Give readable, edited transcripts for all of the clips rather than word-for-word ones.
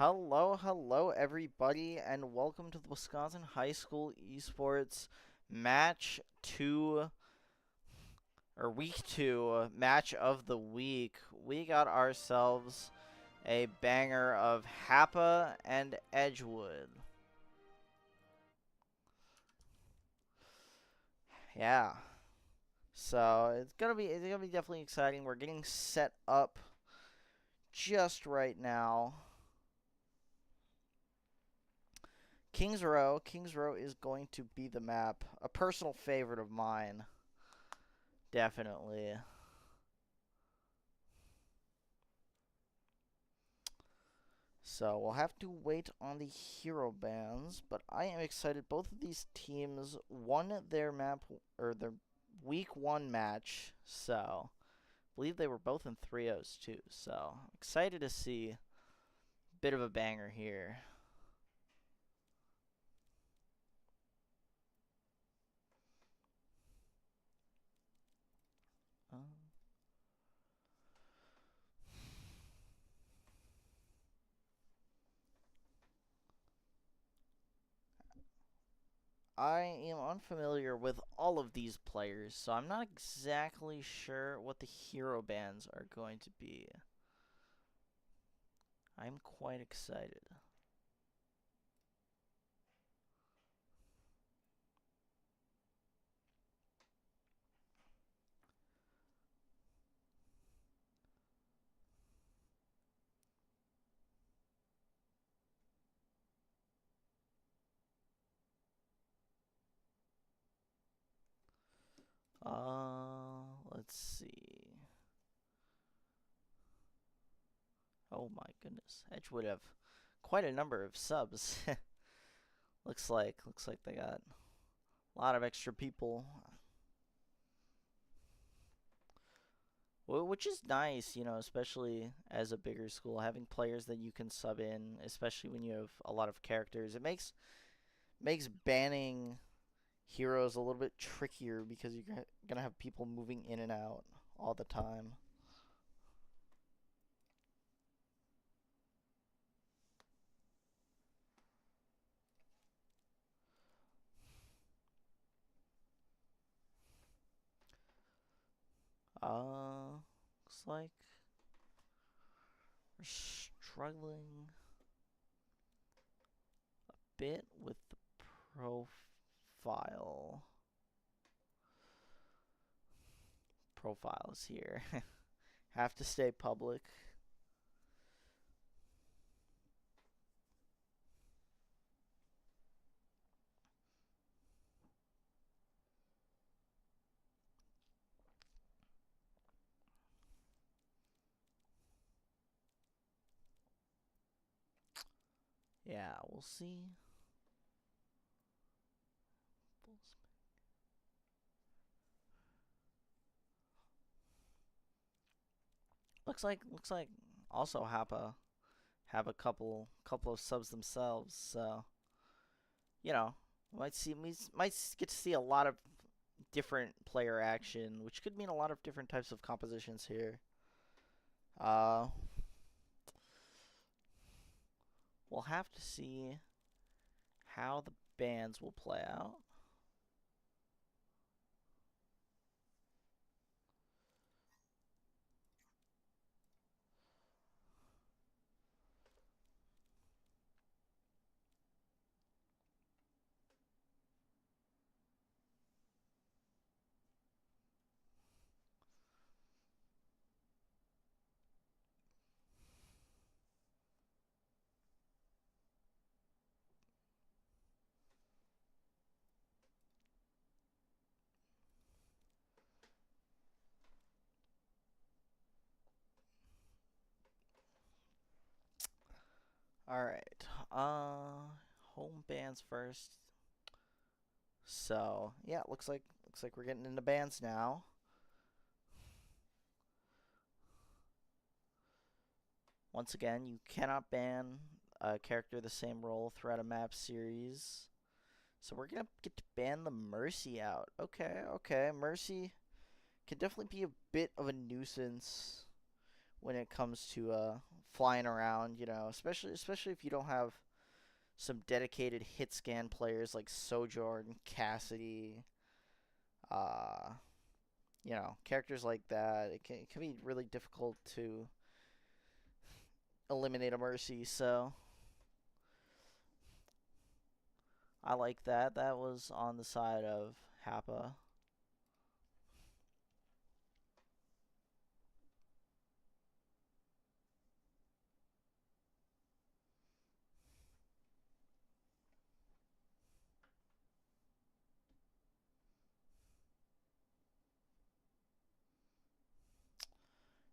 Hello, everybody, and welcome to the Wisconsin High School Esports Match 2, or Week 2 Match of the Week. We got ourselves a banger of Happa and Edgewood. Yeah. So, it's gonna be definitely exciting. We're getting set up just right now. Kings Row is going to be the map. A personal favorite of mine. Definitely. So we'll have to wait on the hero bans, but I am excited. Both of these teams won their map or their week 1 match, so I believe they were both in 3-0s too. So excited to see a bit of a banger here. I am unfamiliar with all of these players, so I'm not exactly sure what the hero bans are going to be. I'm quite excited. Let's see. Oh my goodness. Edgewood have quite a number of subs. looks like they got a lot of extra people. Which is nice, especially as a bigger school, having players that you can sub in, especially when you have a lot of characters. It makes banning heroes a little bit trickier because you're gonna have people moving in and out all the time. Looks like we're struggling a bit with the profiles here. Have to stay public. Yeah, we'll see. Looks like also have a couple of subs themselves, so you know, might get to see a lot of different player action, which could mean a lot of different types of compositions here. Uh we'll have to see how the bans will play out. All right. Home bans first. So, yeah, looks like we're getting into bans now. Once again, you cannot ban a character the same role throughout a map series. So we're gonna get to ban the Mercy out. Okay. Mercy can definitely be a bit of a nuisance when it comes to flying around, you know, especially if you don't have some dedicated hit scan players like Sojourn, Cassidy, uh, you know, characters like that. It can be really difficult to eliminate a Mercy, so I like that. That was on the side of Happa.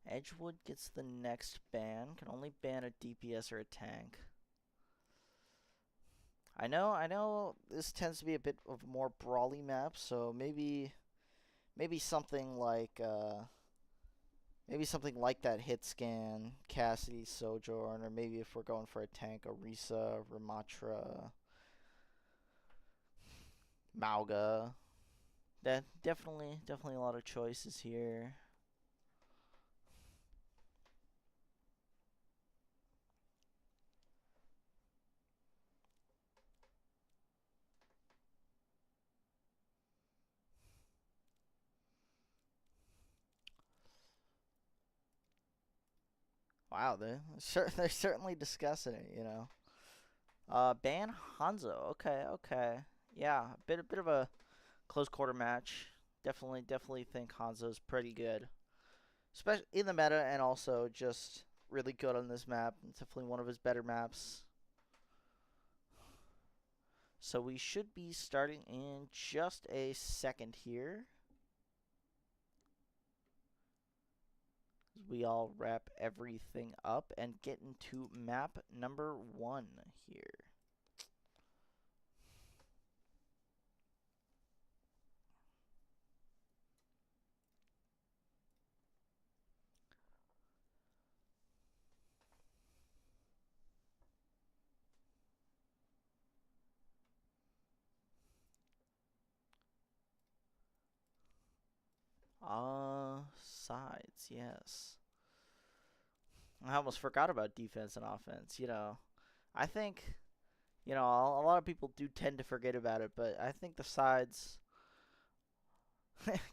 Edgewood gets the next ban. Can only ban a DPS or a tank. I know this tends to be a bit of a more brawly map, so maybe something like that hit scan, Cassidy, Sojourn, or maybe if we're going for a tank, a Risa, Ramatra, Mauga. That definitely a lot of choices here. Wow, they're certainly discussing it, you know. Ban Hanzo. Okay. Yeah, a bit of a close quarter match. Definitely think Hanzo's pretty good, especially in the meta, and also just really good on this map. It's definitely one of his better maps. So we should be starting in just a second here. We all wrap everything up and get into map number 1 here. Sides, yes. I almost forgot about defense and offense. You know, I think, you know, a lot of people do tend to forget about it, but I think the sides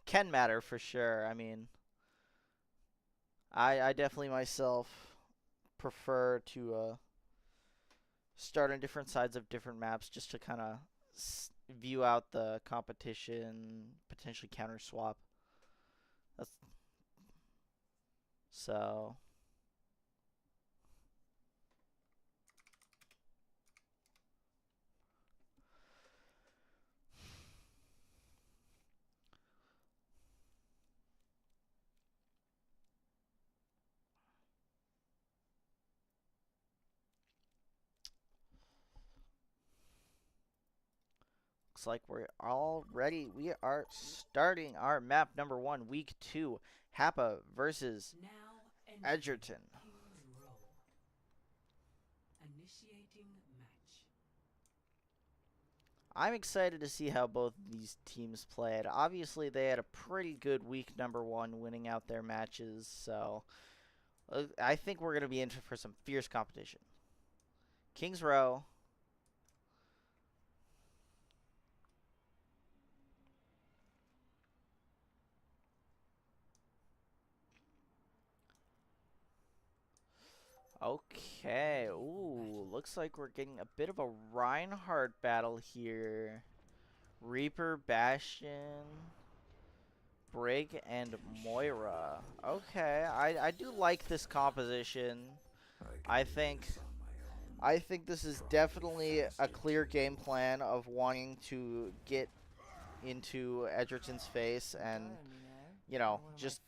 can matter for sure. I mean, I definitely myself prefer to start on different sides of different maps just to kind of view out the competition, potentially counter swap. That's so. Looks like we're all ready. We are starting our map number 1, week 2, Happa versus Edgerton. I'm excited to see how both of these teams played. Obviously, they had a pretty good week number 1, winning out their matches, so I think we're going to be in for some fierce competition. Kings Row. Okay, ooh, looks like we're getting a bit of a Reinhardt battle here. Reaper, Bastion, Brig, and Moira. Okay, I do like this composition. I think this is definitely a clear game plan of wanting to get into Edgerton's face and, you know, just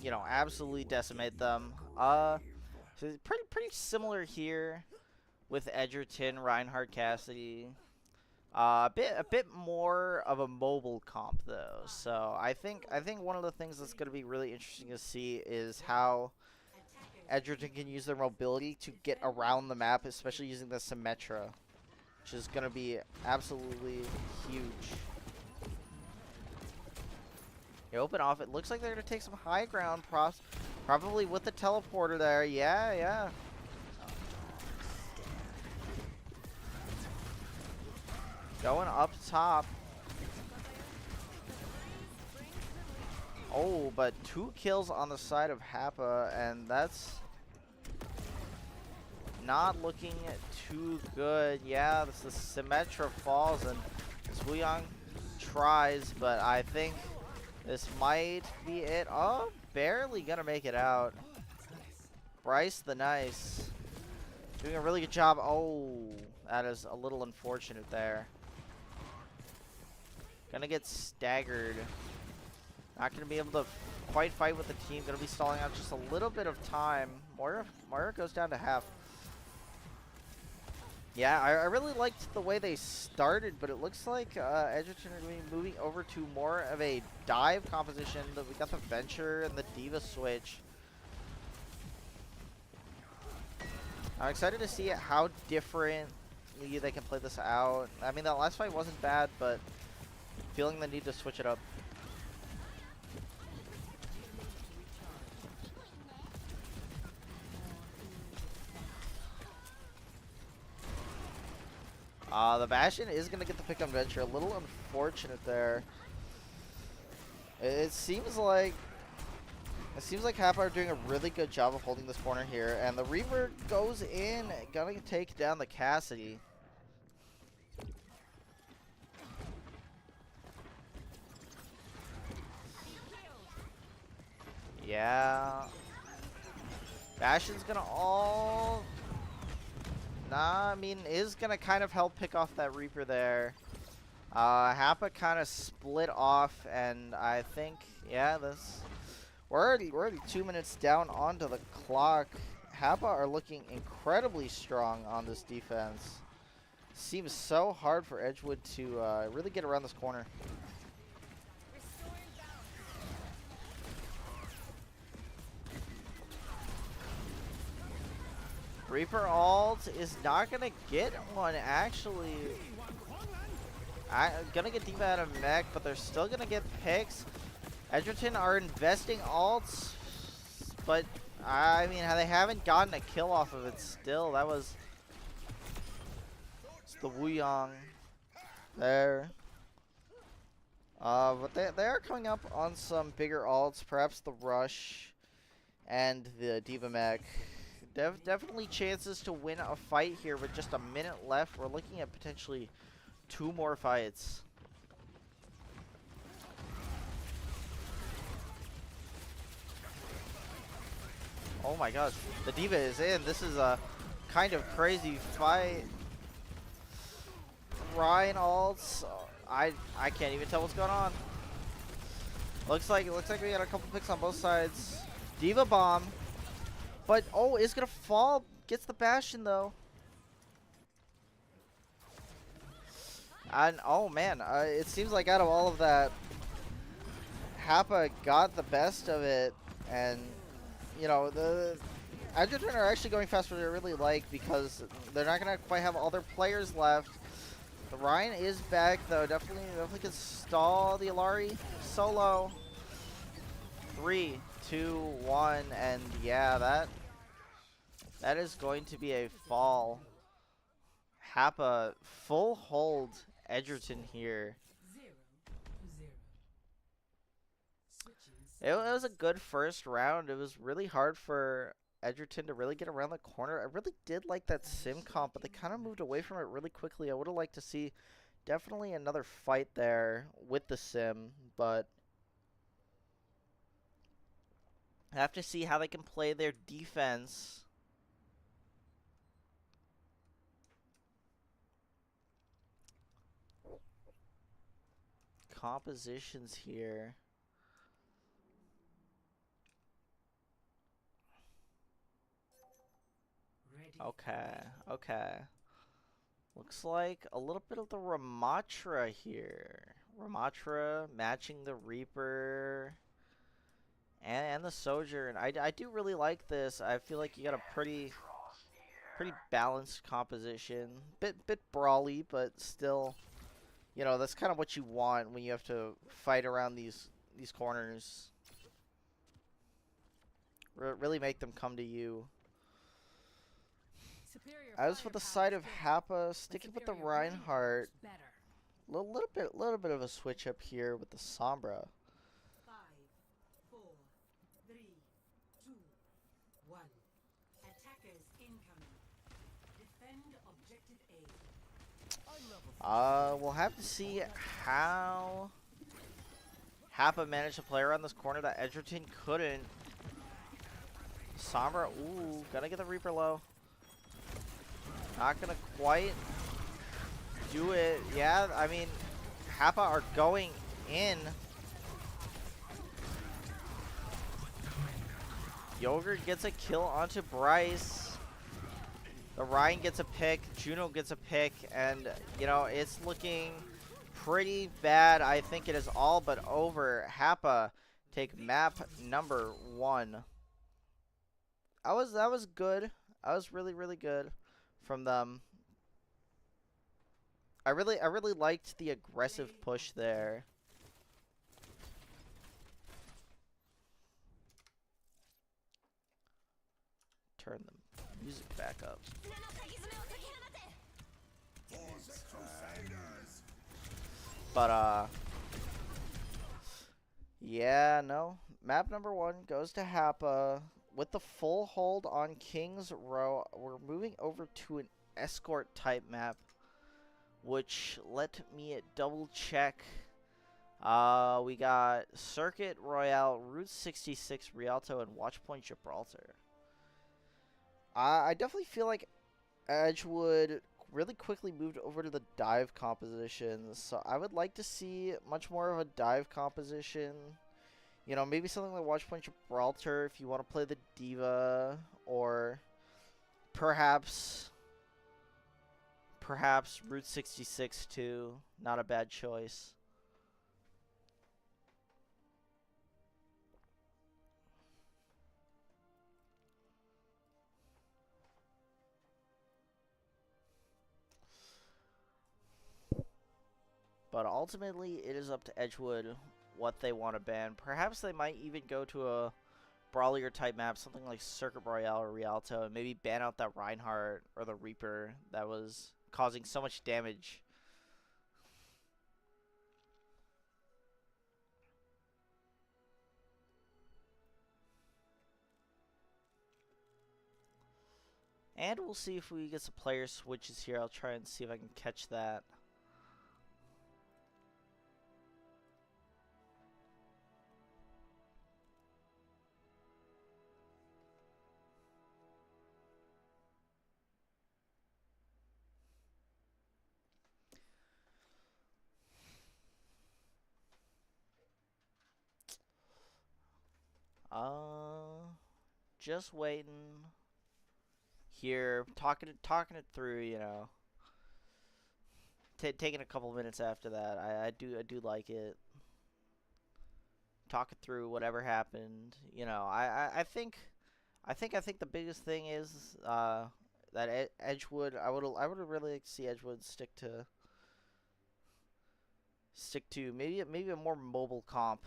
you know, absolutely decimate them. So it's pretty similar here with Edgerton, Reinhardt, Cassidy. A bit more of a mobile comp though. So I think one of the things that's going to be really interesting to see is how Edgerton can use their mobility to get around the map, especially using the Symmetra, which is going to be absolutely huge. They open off. It looks like they're going to take some high ground. Probably with the teleporter there. Yeah, yeah. Going up top. Oh, but 2 kills on the side of Happa, and that's not looking too good. Yeah, this is Symmetra falls, and Zwuyang tries, but I think this might be it. Oh, barely gonna make it out. Bryce the Nice doing a really good job. Oh, that is a little unfortunate there. Gonna get staggered. Not going to be able to quite fight with the team. Going to be stalling out just a little bit of time. Moira goes down to half. Yeah, I really liked the way they started, but it looks like Edgerton are going to be moving over to more of a dive composition. We got the Venture and the Diva switch. I'm excited to see how differently they can play this out. I mean, that last fight wasn't bad, but feeling the need to switch it up. The Bastion is going to get the pick on Venture. A little unfortunate there. It seems like Happa are doing a really good job of holding this corner here. And the Reaver goes in, going to take down the Cassidy. Yeah. Bastion's going to all... Nah, I mean, is going to kind of help pick off that Reaper there. Happa kind of split off, and I think, yeah, we're already 2 minutes down onto the clock. Happa are looking incredibly strong on this defense. Seems so hard for Edgewood to really get around this corner. Reaper ult is not going to get one, actually. Gonna get Diva out of mech, but they're still going to get picks. Edgerton are investing ults, but, I mean, they haven't gotten a kill off of it still. That was... It's the Wuyang there. But they are coming up on some bigger ults, perhaps the Rush and the Diva mech. Definitely chances to win a fight here with just a minute left. We're looking at potentially 2 more fights. Oh my gosh, the Diva is in. This is a kind of crazy fight. Ryan ults. I can't even tell what's going on. Looks like we got a couple picks on both sides. Diva bomb. But, oh, it's going to fall. Gets the Bastion, though. And, oh, man. It seems like out of all of that, Happa got the best of it. And, you know, the Edgerton are actually going faster than I really like because they're not going to quite have all their players left. The Ryan is back, though. Definitely can stall the Alari solo. 3, 2, 1, and yeah, that is going to be a fall. Happa full hold Edgerton here. It was a good first round. It was really hard for Edgerton to really get around the corner. I really did like that sim comp, but they kind of moved away from it really quickly. I would have liked to see definitely another fight there with the sim, but I have to see how they can play their defense. Compositions here. Okay. Looks like a little bit of the Ramatra here. Ramatra matching the Reaper and the Sojourn. I do really like this. I feel like you got a pretty balanced composition. Bit brawly, but still, you know, that's kind of what you want when you have to fight around these these corners. Really make them come to you. As for the side of Happa, sticking with the Reinhardt, little bit of a switch up here with the Sombra. 5, 4, 3, 2, 1. Attackers incoming. Defend objective A. We'll have to see how Happa managed to play around this corner that Edgerton couldn't. Sombra, ooh, gotta get the Reaper low. Not gonna quite do it. Yeah, I mean, Happa are going in. Yogurt gets a kill onto Bryce. The Ryan gets a pick. Juno gets a pick. And, you know, it's looking pretty bad. I think it is all but over. Happa take map number 1. That was good. That was really good from them. I really liked the aggressive push there. Turn the music back up. But yeah, no. Map number 1 goes to Happa. With the full hold on King's Row, we're moving over to an escort type map, which let me double check. We got Circuit Royale, Route 66, Rialto, and Watchpoint Gibraltar. I definitely feel like Edgewood really quickly moved over to the dive compositions, so I would like to see much more of a dive composition. You know, maybe something like Watchpoint Gibraltar if you want to play the Diva, or perhaps Route 66 too. Not a bad choice. But ultimately, it is up to Edgewood what they want to ban. Perhaps they might even go to a brawlier type map, something like Circuit Royale or Rialto, and maybe ban out that Reinhardt or the Reaper that was causing so much damage. And we'll see if we get some player switches here. I'll try and see if I can catch that. Just waiting here, talking it through, you know. Taking a couple minutes after that. I do like it. Talk it through whatever happened. You know, I think the biggest thing is that Edgewood. I would really like to see Edgewood stick to maybe a more mobile comp.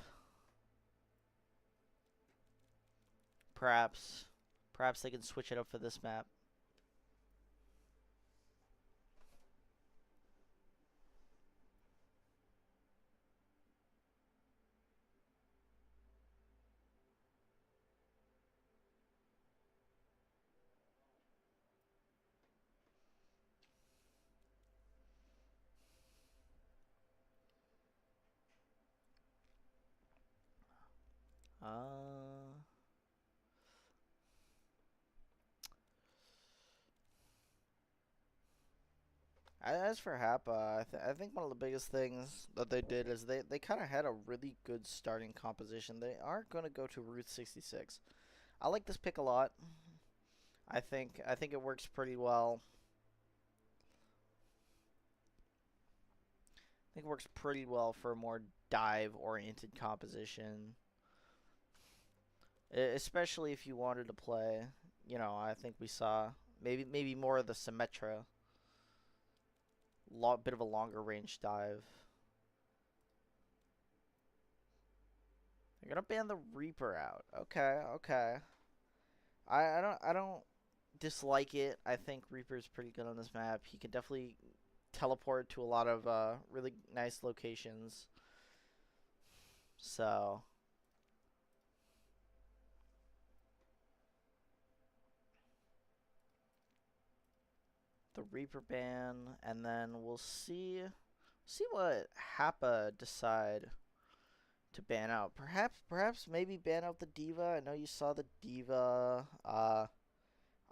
Perhaps they can switch it up for this map. As for Happa, I think one of the biggest things that they did is they kind of had a really good starting composition. They aren't going to go to Route 66. I like this pick a lot. I think it works pretty well. I think it works pretty well for a more dive-oriented composition. Especially if you wanted to play, you know, I think we saw maybe more of the Symmetra. Bit of a longer range dive. They're gonna ban the Reaper out. Okay, okay. I don't dislike it. I think Reaper's pretty good on this map. He can definitely teleport to a lot of really nice locations. So the Reaper ban, and then we'll see what Happa decide to ban out. Perhaps maybe ban out the Diva. I know you saw the Diva. I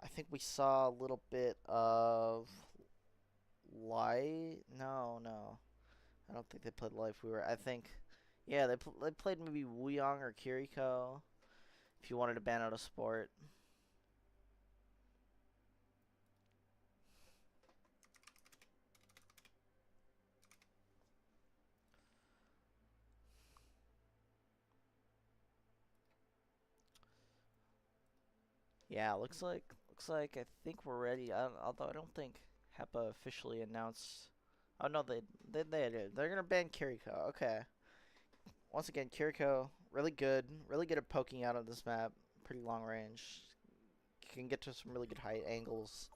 think we saw a little bit of Light. No. I don't think they played Life. I think, yeah, they played maybe Wuyong or Kiriko. If you wanted to ban out a sport. Yeah, looks like I think we're ready. Although I don't think HEPA officially announced. Oh no, they did. They're gonna ban Kiriko. Okay. Once again, Kiriko really good at poking out on this map. Pretty long range. Can get to some really good height angles.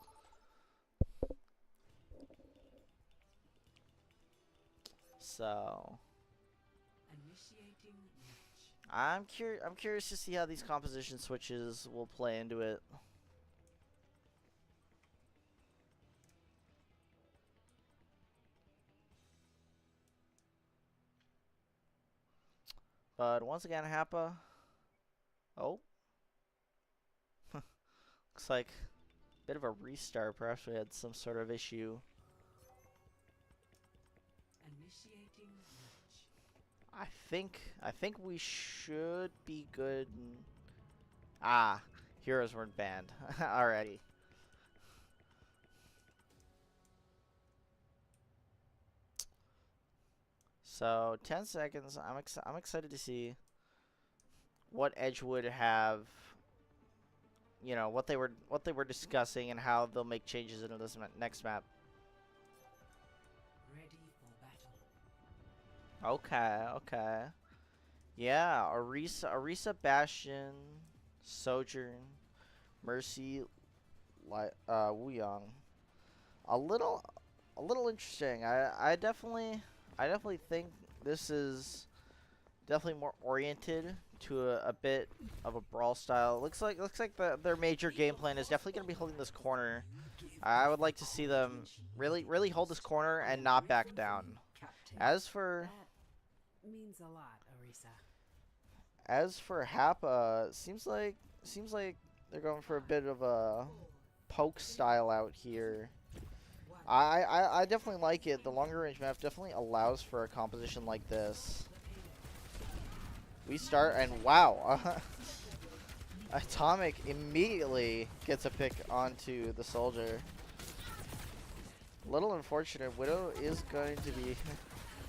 So Initiating match. I'm curious to see how these composition switches will play into it. But once again, Happa. Oh, looks like a bit of a restart. Perhaps we had some sort of issue. Initiating match. I think we should be good. Ah, heroes weren't banned already. So 10 seconds. I'm excited to see what Edgewood have. You know what they were discussing and how they'll make changes into this next map. Ready for battle. Okay. Yeah, Orisa, Bastion, Sojourn, Mercy, Wuyong. A little, a little interesting. I definitely think this is definitely more oriented to a bit of a brawl style. Looks like their major game plan is definitely going to be holding this corner. I would like to see them really hold this corner and not back down. As for That means a lot, Orisa. As for Happa, seems like they're going for a bit of a poke style out here. I definitely like it. The longer range map definitely allows for a composition like this. We start and wow, Atomic immediately gets a pick onto the soldier. Little unfortunate. Widow is going to be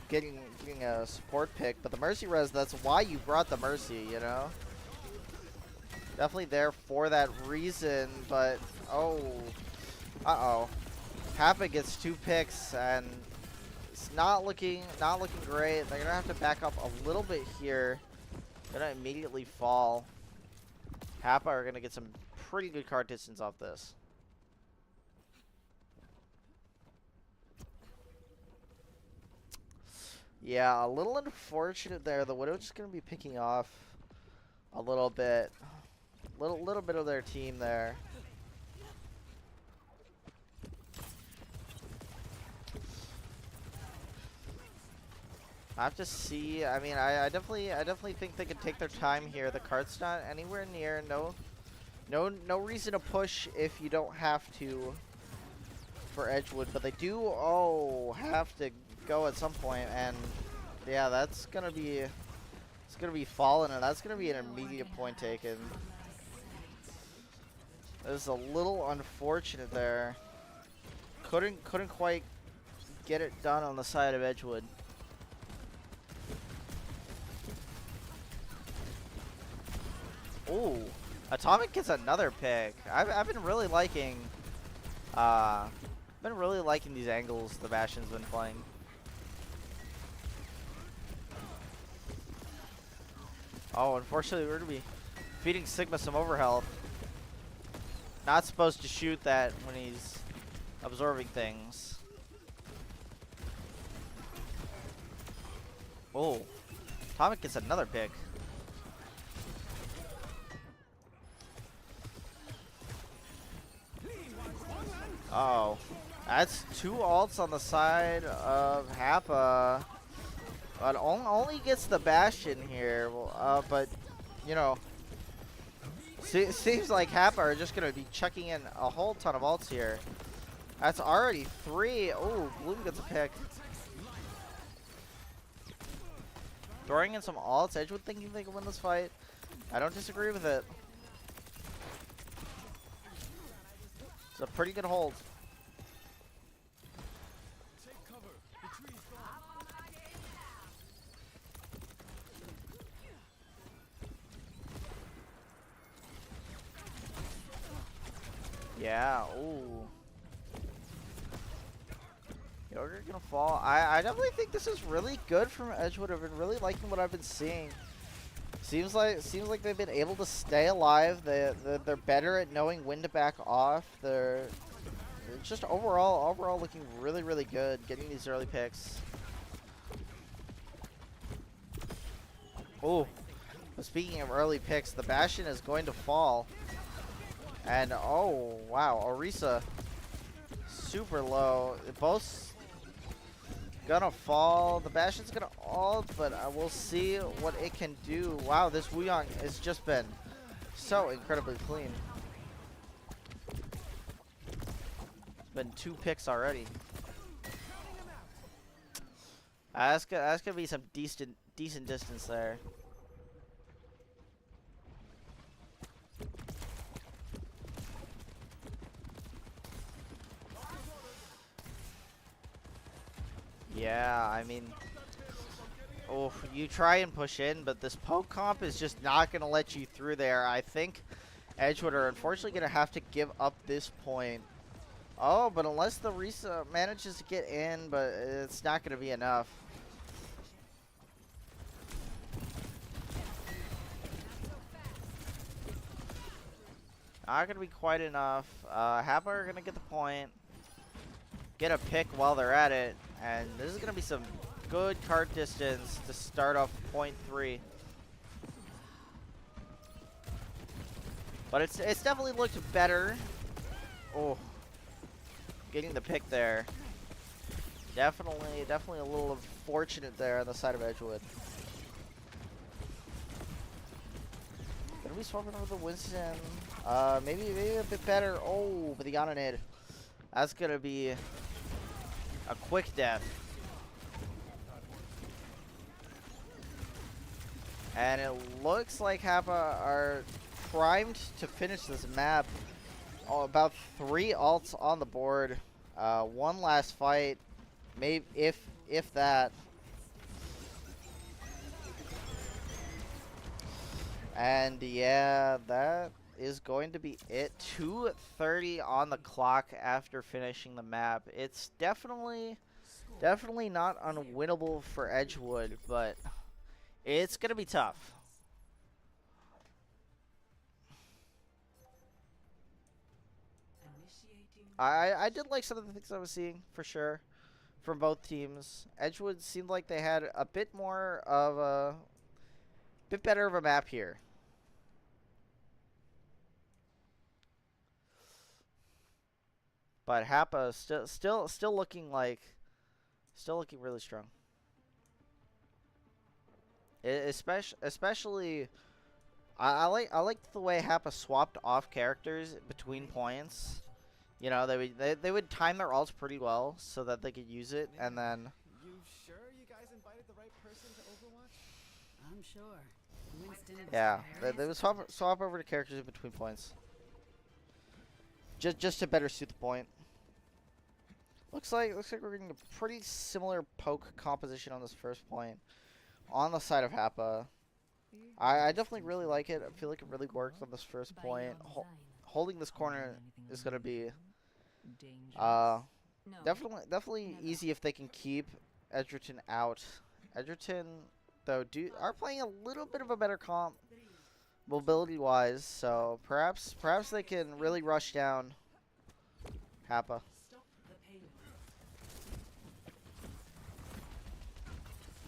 getting a support pick, but the Mercy res, that's why you brought the Mercy, you know? Definitely there for that reason, but oh, uh-oh. Happa gets 2 picks and it's not looking great. They're gonna have to back up a little bit here. Gonna immediately fall. Happa are gonna get some pretty good card distance off this. Yeah, a little unfortunate there. The Widow's just gonna be picking off a little bit. Little bit of their team there. I have to see. I mean, I definitely think they could take their time here. The card's not anywhere near. No reason to push if you don't have to for Edgewood, but they do have to go at some point, and yeah, it's gonna be fallen, and that's gonna be an immediate point taken. This is a little unfortunate there. Couldn't quite get it done on the side of Edgewood. Ooh, Atomic gets another pick. I've been really liking these angles the Bastion's been playing. Oh, unfortunately, we're gonna be feeding Sigma some overhealth. Not supposed to shoot that when he's absorbing things. Oh, Atomic gets another pick. Oh, that's 2 ults on the side of Happa. But only gets the Bastion here. Well, but, you know, seems like Happa are just going to be chucking in a whole ton of ults here. That's already 3. Oh, Bloom gets a pick. Throwing in some ults. Edgewood thinking they can win this fight. I don't disagree with it. It's a pretty good hold. Yeah, ooh. Yogurt gonna fall. I definitely think this is really good from Edgewood. I've been really liking what I've been seeing. Seems like they've been able to stay alive. They're better at knowing when to back off. They're just overall looking really good. Getting these early picks. Oh, speaking of early picks, the Bastion is going to fall. And oh wow, Orisa super low. Both gonna fall. The Bastion's gonna ult, but we'll see what it can do. Wow, this Wuyong has just been so incredibly clean. It's been 2 picks already. That's gonna be some decent distance there. Yeah, I mean, oh, you try and push in, but this poke comp is just not going to let you through there. I think Edgewood are unfortunately going to have to give up this point. Oh, but unless the Risa manages to get in, but it's not going to be enough. Not going to be quite enough. Happa are going to get the point. Get a pick while they're at it. And this is going to be some good card distance to start off point 3. But it's definitely looked better. Oh, getting the pick there. Definitely a little fortunate there on the side of Edgewood. Gonna be swapping over the Winston. Maybe a bit better. Oh, but the Yanonid. That's gonna be a quick death. And it looks like Happa are primed to finish this map. Oh, about 3 ults on the board. 1 last fight. Maybe if that. And yeah, that is going to be it. 2:30 on the clock after finishing the map. It's definitely not unwinnable for Edgewood, but it's gonna be tough. I did like some of the things I was seeing for sure from both teams. Edgewood seemed like they had a bit more of a bit better of a map here. But Happa still looking really strong. Especially, I like the way Happa swapped off characters between points. You know, they would time their ults pretty well so that they could use it, and then. You sure you guys invited the right person to Overwatch? I'm sure. Winston was Yeah, very they would swap over to characters in between points. Just to better suit the point. Looks like we're getting a pretty similar poke composition on this first point. On the side of Happa. I definitely really like it. I feel like it really works on this first point. Holding this corner is gonna be definitely easy if they can keep Edgerton out. Edgerton though, are playing a little bit of a better comp mobility-wise, so perhaps they can really rush down Kappa.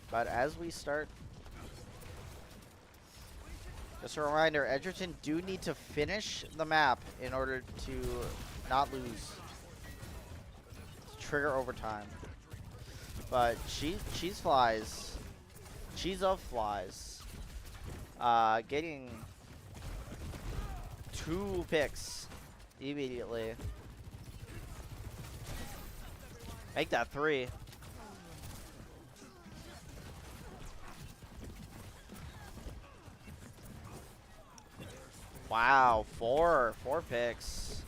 But as we start, just a reminder, Edgerton do need to finish the map in order to not lose. Trigger overtime. But she's flies. She's of flies. Getting 2 picks immediately. Make that 3. Wow, 4 picks.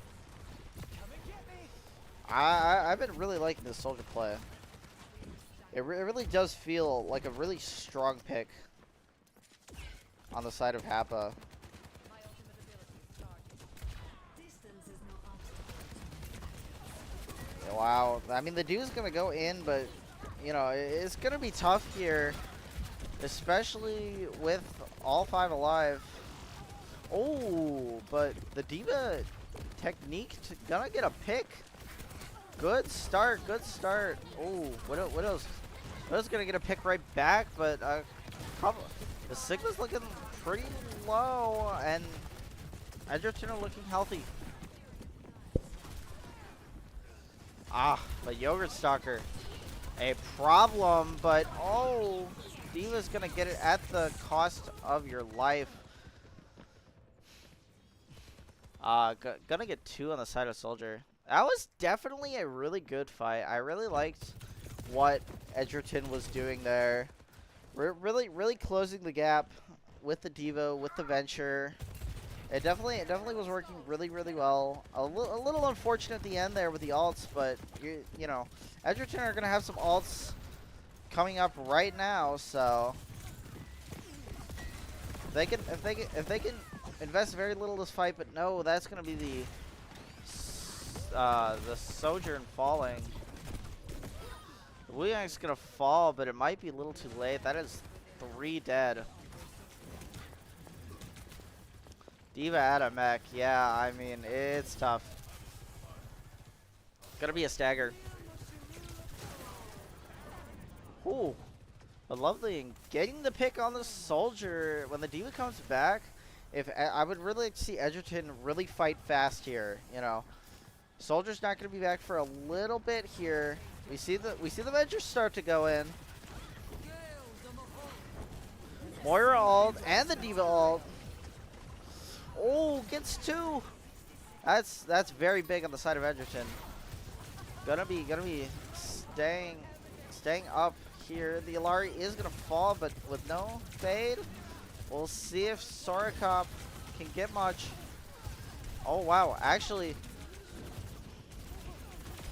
I've been really liking this soldier play. It really does feel like a really strong pick on the side of Happa. Yeah, wow, I mean the dude's gonna go in, but you know it's gonna be tough here, especially with all 5 alive. Oh, but the D.Va technique gonna get a pick. Good start, good start. Oh, Widow's gonna get a pick right back, but probably the Sigma's looking pretty low, and Edgerton are looking healthy. But Yogurt Stalker, a problem, but oh, D.Va's gonna get it at the cost of your life. Gonna get 2 on the side of Soldier. That was definitely a really good fight. I really liked what Edgerton was doing there. Really closing the gap with the D.Va, with the Venture. It definitely was working really well. A little unfortunate at the end there with the alts, but you know, Edgerton are gonna have some alts coming up right now, so if they can invest very little this fight, but no, that's gonna be the Sojourn falling. The WIHSEA's gonna fall, but it might be a little too late. That is 3 dead. D.Va at a mech, yeah, I mean, it's tough. Gonna be a stagger. Ooh, but lovely. Getting the pick on the Soldier when the D.Va comes back. I would really like to see Edgerton really fight fast here, you know. Soldier's not going to be back for a little bit here. We see the Venture start to go in. Moira ult and the D.Va ult. Oh, gets 2. That's very big on the side of Edgerton. Gonna be staying up here. The Illari is gonna fall, but with no fade. We'll see if Sorokop can get much. Oh, wow. Actually,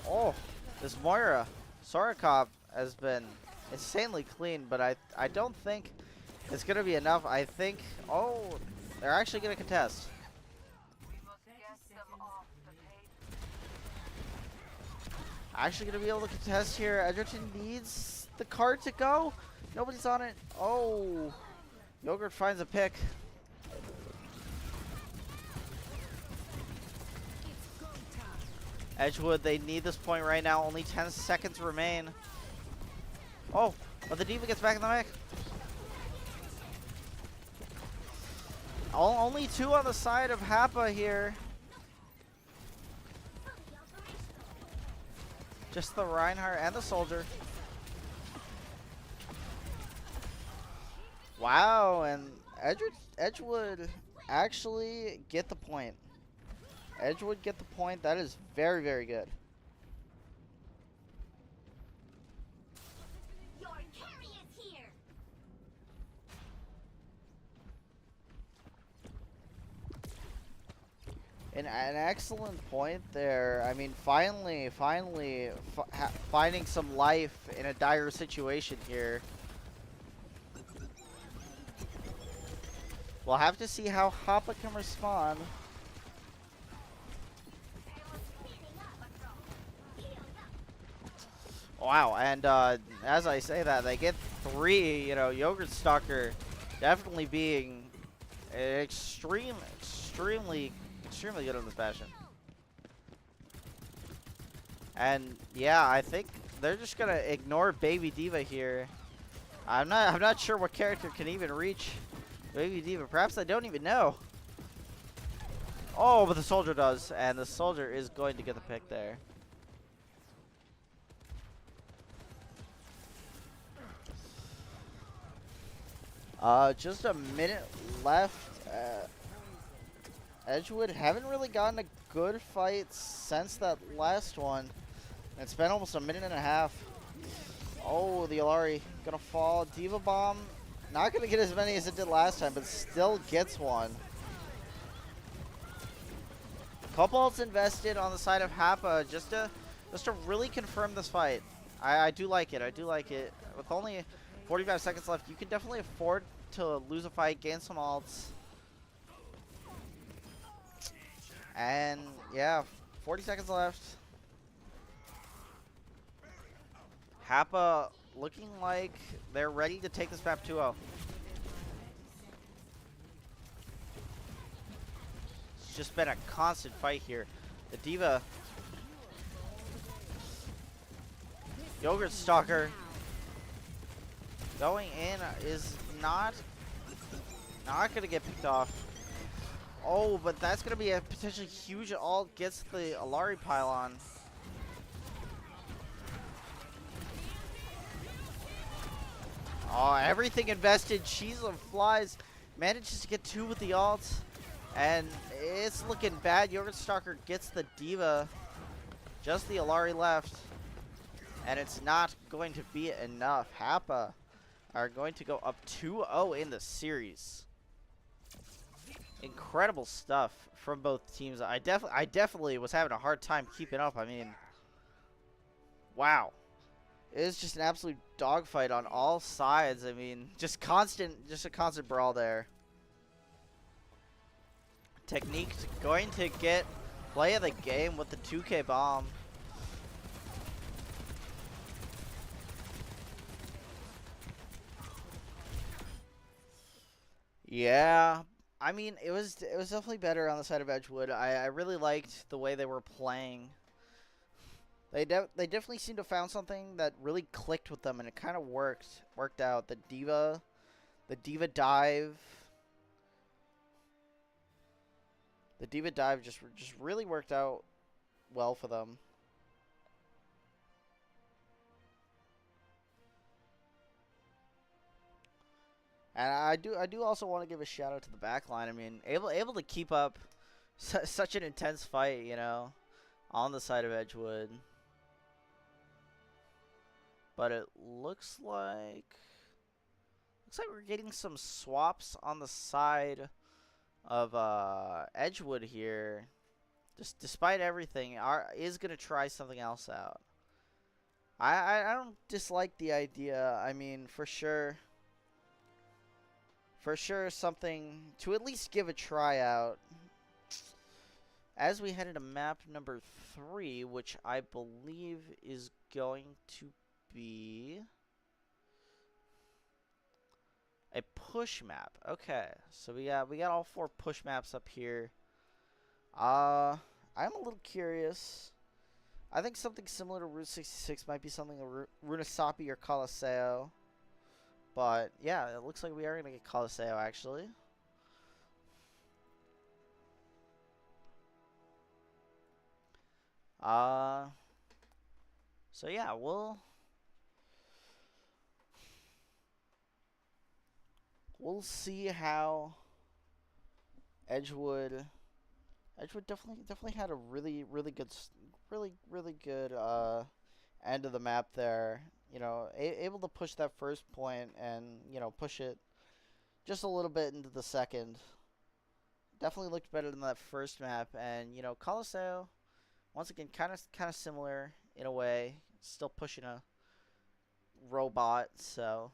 oh, this Moira Sorokop has been insanely clean, but I don't think it's going to be enough. I think, oh, they're actually going to contest. Actually going to be able to contest here. Edgerton needs the card to go. Nobody's on it. Oh. Yogurt finds a pick. Edgewood, they need this point right now. Only 10 seconds remain. Oh, but the D.Va gets back in the mech. Only 2 on the side of Happa here. Just the Reinhardt and the Soldier. Wow, and Edgewood actually get the point. Edgewood get the point. That is very good. Your carry is here. An excellent point there. I mean, finally finding some life in a dire situation here. We'll have to see how Happa can respond. Wow, and as I say that, they get 3. You know, Yogurt Stalker definitely being extremely good in this fashion. And yeah, I think they're just gonna ignore Baby Diva here. I'm not sure what character can even reach Baby Diva. Perhaps I don't even know. Oh, but the soldier does, and the soldier is going to get the pick there. Just a minute left. Edgewood haven't really gotten a good fight since that last one. It's been almost a minute and a half. Oh, the Alari gonna fall. Diva Bomb, not gonna get as many as it did last time, but still gets one. Couple ults invested on the side of Happa just to really confirm this fight. I do like it. I do like it. With only 45 seconds left, you can definitely afford to lose a fight, gain some ults. And yeah, 40 seconds left. Happa looking like they're ready to take this map 2-0. It's just been a constant fight here. The Diva. Yogurt Stalker going in is not going to get picked off. Oh, but that's going to be a potentially huge ult. Gets the Alari pylon. Oh, everything invested. Sheila flies. Manages to get 2 with the ult. And it's looking bad. Yogurt Stalker gets the Diva. Just the Alari left. And it's not going to be enough. Happa are going to go up 2-0 in the series. Incredible stuff from both teams. I definitely was having a hard time keeping up. I mean, wow. It is just an absolute dogfight on all sides. I mean, just a constant brawl there. Technique going to get play of the game with the 2K bomb. Yeah, I mean, it was definitely better on the side of Edgewood. I really liked the way they were playing. They definitely seemed to have found something that really clicked with them, and it kind of worked out. The Diva dive. The Diva dive just really worked out well for them. And I do also want to give a shout out to the backline. I mean, able to keep up such an intense fight, you know, on the side of Edgewood. But it looks like we're getting some swaps on the side of Edgewood here. Just despite everything, is gonna try something else out. I don't dislike the idea. I mean, for sure something to at least give a try out. As we head into map number 3, which I believe is going to be a push map. Okay, so we got all 4 push maps up here. I'm a little curious. I think something similar to Route 66 might be something Runasapi or Colosseo. But yeah, it looks like we are gonna get Colosseo actually. So yeah, we'll see how Edgewood definitely had a really good end of the map there. You know, able to push that first point and, you know, push it just a little bit into the second. Definitely looked better than that first map. And, you know, Colosseo, once again, kind of similar in a way. Still pushing a robot, so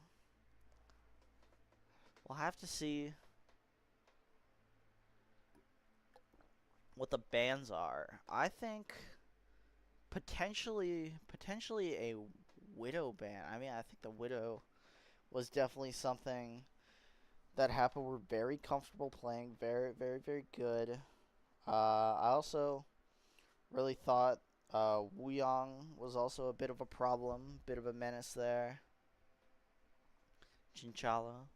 we'll have to see what the bans are. I think potentially a Widow ban. I mean, I think the Widow was definitely something that Happa were very comfortable playing. Very, very, very good. I also really thought Wuyong was also a bit of a problem, bit of a menace there. Chinchalla.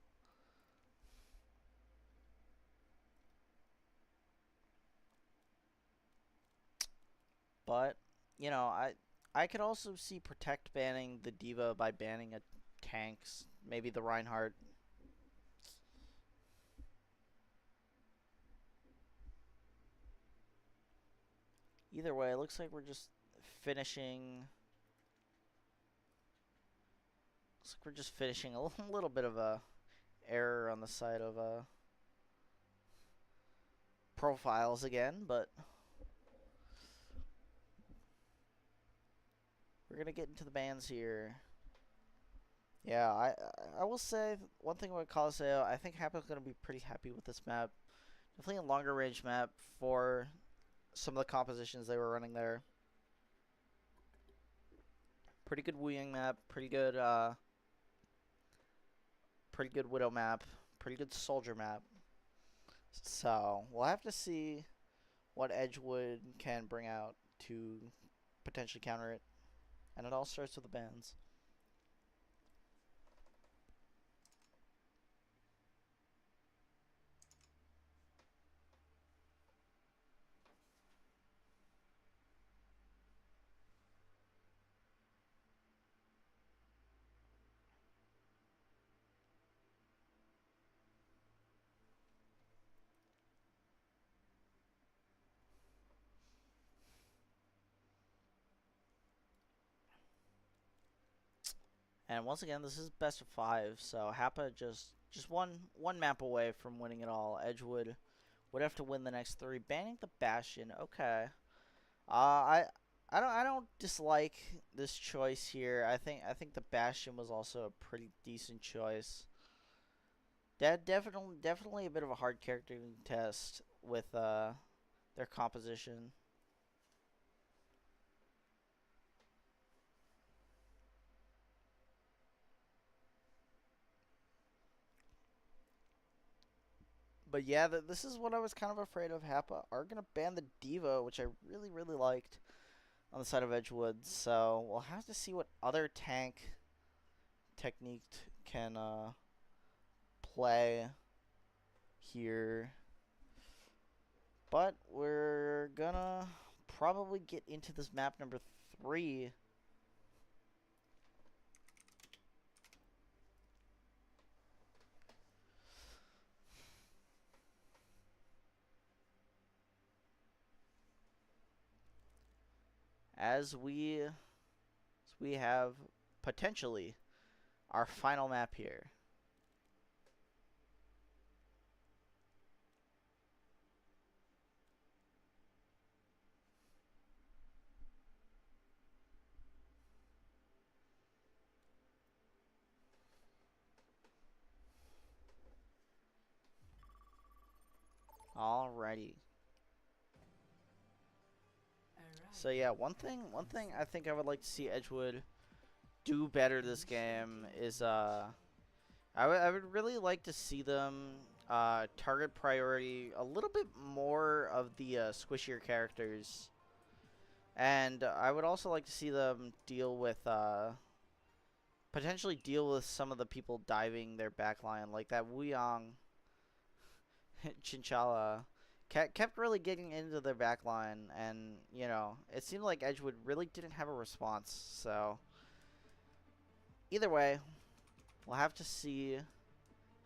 But, you know, I could also see Protect banning the Diva by banning a tanks, maybe the Reinhardt. Either way, it looks like we're just finishing. Looks like we're just finishing a little bit of a error on the side of profiles again, but we're gonna get into the bans here. Yeah, I will say one thing about Colosseo, I think Happa's gonna be pretty happy with this map. Definitely a longer range map for some of the compositions they were running there. Pretty good Wuying map, pretty good Widow map, pretty good Soldier map. So we'll have to see what Edgewood can bring out to potentially counter it. And it all starts with the bans. And once again, this is best of 5, so Happa just one map away from winning it all. Edgewood would have to win the next 3. Banning the Bastion, okay. I don't dislike this choice here. I think the Bastion was also a pretty decent choice. That definitely a bit of a hard character to test with their composition. But yeah, this is what I was kind of afraid of. Happa are going to ban the Diva, which I really, really liked on the side of Edgewood. So we'll have to see what other tank technique can play here. But we're going to probably get into this map number 3. As we have potentially our final map here. Alrighty. So yeah, one thing I think I would like to see Edgewood do better this game is I would really like to see them target priority a little bit more of the squishier characters, and I would also like to see them deal with potentially deal with some of the people diving their backline, like that Wuyong Chinchalla kept really getting into their backline, and you know, it seemed like Edgewood really didn't have a response. So either way, we'll have to see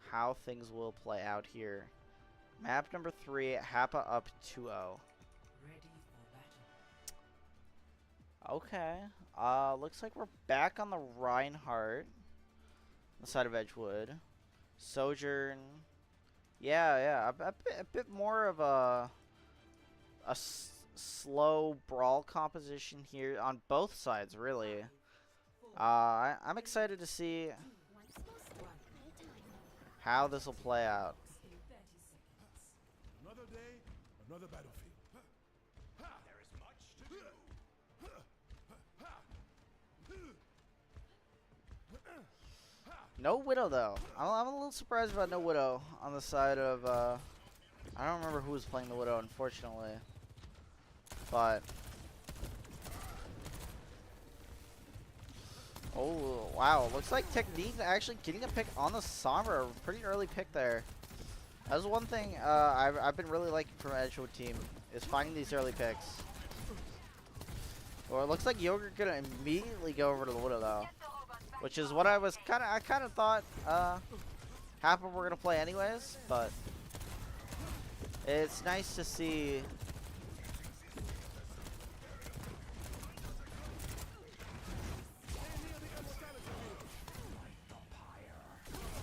how things will play out here. Map number 3, Happa up 2-0. Okay. Looks like we're back on the Reinhardt, the side of Edgewood. Sojourn. Yeah. A bit more of a slow brawl composition here on both sides, really. I'm excited to see how this will play out. Another day, another battlefield. There is much to do. No Widow though. I'm a little surprised about no Widow on the side of. I don't remember who was playing the Widow, unfortunately. But oh wow, looks like Technique actually getting a pick on the Sombra. Pretty early pick there. That was one thing I've been really liking from Edgewood team is finding these early picks. Well, it looks like Yogurt gonna immediately go over to the Widow though, which is what I kind of thought half of we're gonna play anyways. But it's nice to see.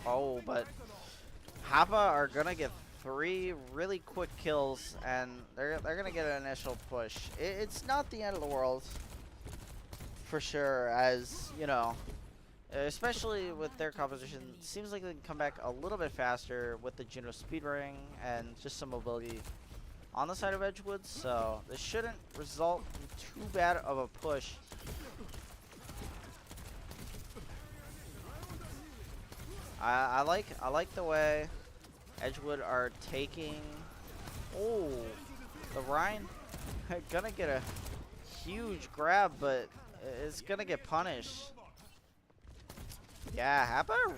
Oh, but Hapa are gonna get 3 really quick kills, and they're gonna get an initial push. It's not the end of the world, for sure. As you know, especially with their composition, seems like they can come back a little bit faster with the Juno speed ring and just some mobility on the side of Edgewood. So this shouldn't result in too bad of a push. I like the way Edgewood are taking. Oh, the Rhine gonna get a huge grab, but it's gonna get punished. Yeah, Hapa are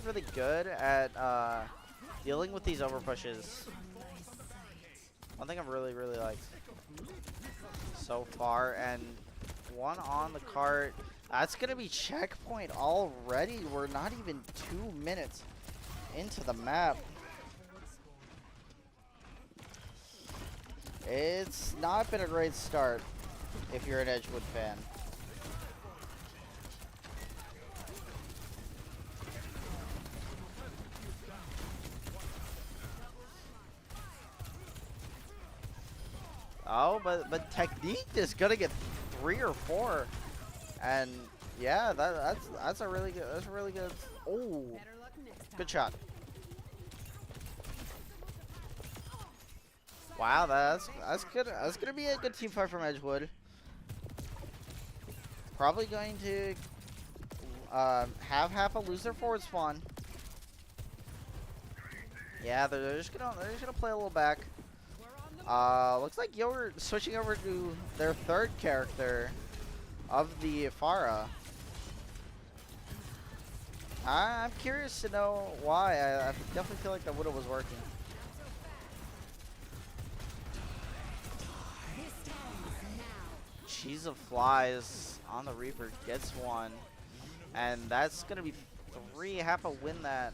really good at dealing with these over pushes. One thing I've really liked so far, and one on the cart. That's gonna be checkpoint already. We're not even 2 minutes into the map. It's not been a great start if you're an Edgewood fan. Oh, but Technique is gonna get 3 or 4. And yeah, that's a really good. Oh, good shot. Wow, that's good. That's gonna be a good team fight from Edgewood. Probably going to have Hapa lose their forward spawn. Yeah, they're just gonna play a little back. Looks like Yogurt switching over to their 3rd character of the Farah. I'm curious to know why. I definitely feel like the Widow was working. Cheese of Flies on the Reaper gets 1, and that's gonna be 3. Hapa win that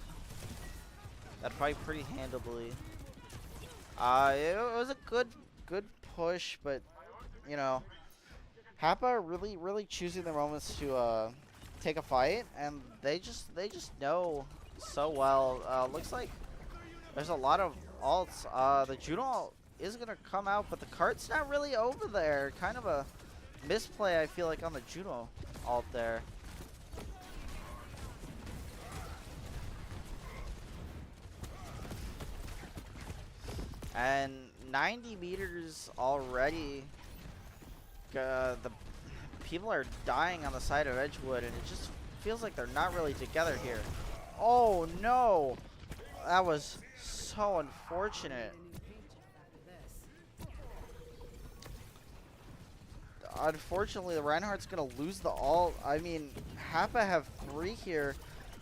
fight pretty handily. It was a good push, but you know, Hapa are really choosing their moments to take a fight, and they just know so well. Looks like there's a lot of alts. The Juno ult is gonna come out, but the cart's not really over there. Kind of a misplay, I feel like, on the Juno ult there. And 90 meters already. The people are dying on the side of Edgewood, and it just feels like they're not really together here. Oh no, that was so unfortunate. Unfortunately, the Reinhardt's gonna lose the ult. I mean, Hapa have 3 here.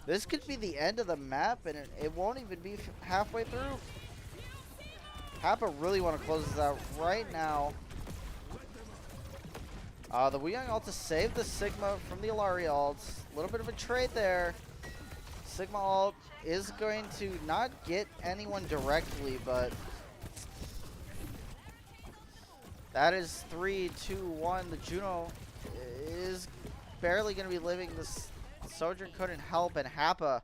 This could be the end of the map, and it won't even be halfway through. Hapa really want to close this out right now. The Weyoung ult to save the Sigma from the Illari ults. A little bit of a trade there. Sigma ult is going to not get anyone directly, but that is 3, 2, 1. The Juno is barely going to be living. This Sojourn couldn't help, and Hapa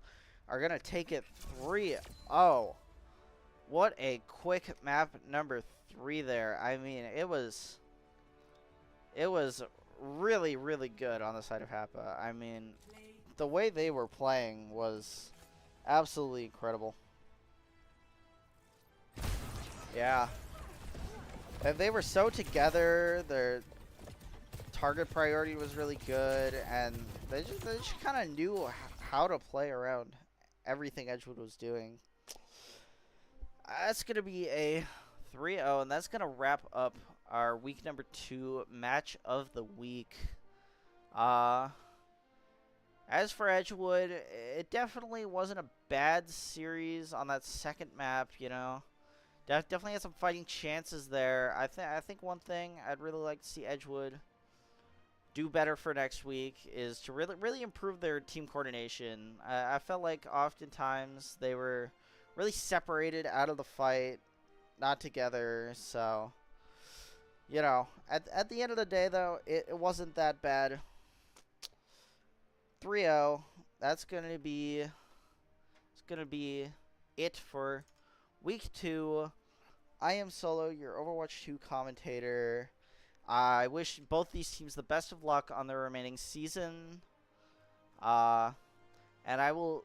are going to take it 3-0. What a quick map number 3 there. I mean, it was really good on the side of Hapa. I mean, the way they were playing was absolutely incredible. Yeah. And they were so together. Their target priority was really good, and they just kind of knew how to play around everything Edgewood was doing. That's going to be a 3-0, and that's going to wrap up our week number 2 match of the week. As for Edgewood, it definitely wasn't a bad series on that second map, you know. Definitely had some fighting chances there. I think one thing I'd really like to see Edgewood do better for next week is to really improve their team coordination. I felt like oftentimes they were really separated out of the fight, not together. So, you know, at the end of the day, though, it wasn't that bad. 3-0. That's gonna be it for week 2. I am Solo, your Overwatch 2 commentator. I wish both these teams the best of luck on their remaining season. And I will